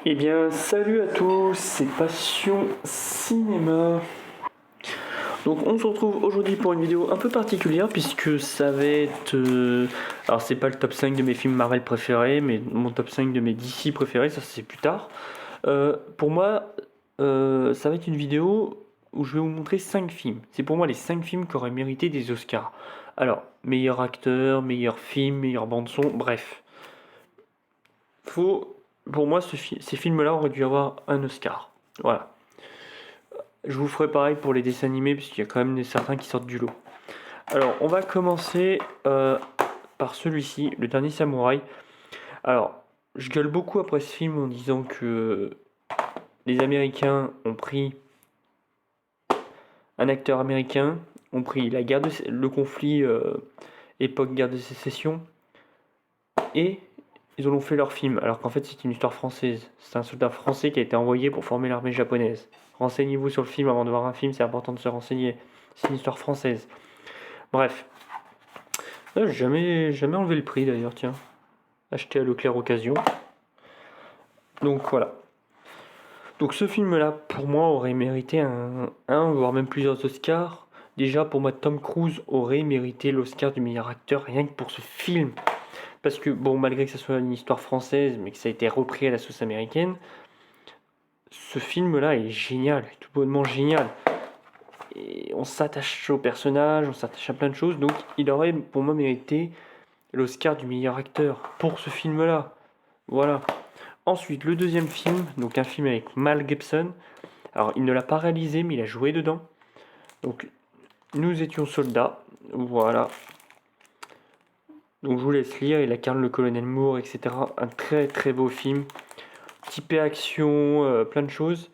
Eh bien, salut à tous, c'est Passion Cinéma. Donc, on se retrouve aujourd'hui pour une vidéo un peu particulière puisque ça va être. Alors, c'est pas le top 5 de mes films Marvel préférés, mais mon top 5 de mes DC préférés, ça c'est plus tard. Pour moi, ça va être une vidéo où je vais vous montrer 5 films. C'est pour moi les 5 films qui auraient mérité des Oscars. Alors, meilleur acteur, meilleur film, meilleure bande-son, bref. Pour moi, ces films-là auraient dû avoir un Oscar. Voilà. Je vous ferai pareil pour les dessins animés, puisqu'il y a quand même certains qui sortent du lot. Alors, on va commencer par celui-ci, Le Dernier Samouraï. Alors, je gueule beaucoup après ce film en disant que les Américains ont pris un acteur américain, ont pris le conflit époque guerre de sécession, et ils en ont fait leur film, alors qu'en fait c'est une histoire française. C'est un soldat français qui a été envoyé pour former l'armée japonaise. Renseignez-vous sur le film avant de voir un film, c'est important de se renseigner. C'est une histoire française. Bref. J'ai jamais enlevé le prix d'ailleurs, tiens. Acheté à Leclerc Occasion. Donc voilà. Donc ce film-là, pour moi, aurait mérité un, voire même plusieurs Oscars. Déjà, pour moi, Tom Cruise aurait mérité l'Oscar du meilleur acteur rien que pour ce film. Parce que, bon, malgré que ce soit une histoire française, mais que ça a été repris à la sauce américaine, ce film-là est génial, tout bonnement génial. Et on s'attache au personnage, on s'attache à plein de choses, donc il aurait pour moi mérité l'Oscar du meilleur acteur pour ce film-là. Voilà. Ensuite, le deuxième film, donc un film avec Mel Gibson. Alors, il ne l'a pas réalisé, mais il a joué dedans. Donc, Nous étions soldats. Voilà. Donc, je vous laisse lire. Il incarne le colonel Moore, etc. Un très très beau film. Typé action, plein de choses.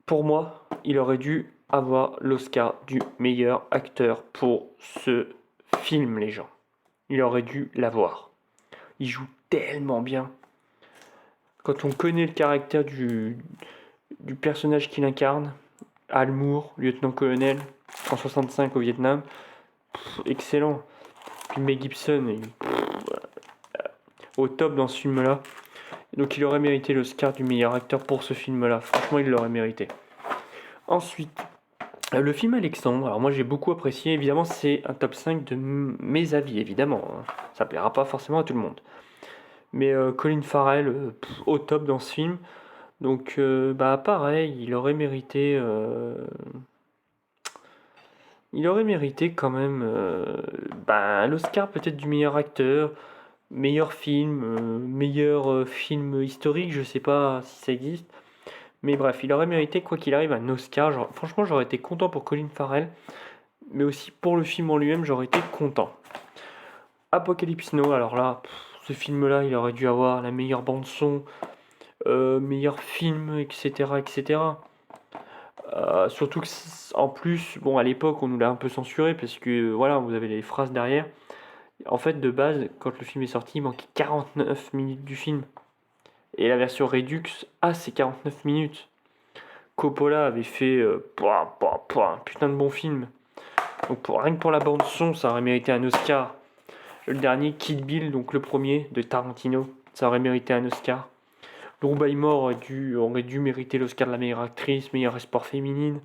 Pour moi, il aurait dû avoir l'Oscar du meilleur acteur pour ce film, les gens. Il aurait dû l'avoir. Il joue tellement bien. Quand on connaît le caractère du personnage qu'il incarne, Al Moore, lieutenant-colonel, en 65 au Vietnam, excellent. Puis Mel Gibson est au top dans ce film-là. Donc il aurait mérité l'Oscar du meilleur acteur pour ce film-là. Franchement, il l'aurait mérité. Ensuite, le film Alexandre. Alors moi j'ai beaucoup apprécié. Évidemment, c'est un top 5 de mes avis, évidemment. Ça plaira pas forcément à tout le monde. Mais Colin Farrell, au top dans ce film. Donc, pareil, il aurait mérité quand même l'Oscar peut-être du meilleur acteur, meilleur film, meilleur film historique, je sais pas si ça existe. Mais bref, il aurait mérité, quoi qu'il arrive, un Oscar. Franchement, j'aurais été content pour Colin Farrell, mais aussi pour le film en lui-même, j'aurais été content. Apocalypse Now, alors là, ce film-là, il aurait dû avoir la meilleure bande-son, meilleur film, etc. etc. Surtout que, en plus, bon, à l'époque, on nous l'a un peu censuré parce que, voilà, vous avez les phrases derrière. En fait, de base, quand le film est sorti, il manquait 49 minutes du film. Et la version Redux a ces 49 minutes. Coppola avait fait un putain de bon film. Donc, rien que pour la bande-son, ça aurait mérité un Oscar. Le dernier, Kill Bill, donc le premier de Tarantino, ça aurait mérité un Oscar. Drew Barrymore aurait dû mériter l'Oscar de la meilleure actrice, meilleure espoir féminine.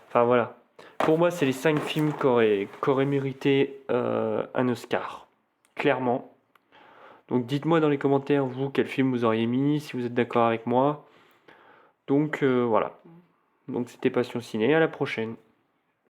Enfin voilà. Pour moi, c'est les 5 films qui auraient mérité un Oscar. Clairement. Donc dites-moi dans les commentaires, vous, quel film vous auriez mis, si vous êtes d'accord avec moi. Donc voilà. Donc c'était Passion Ciné, à la prochaine.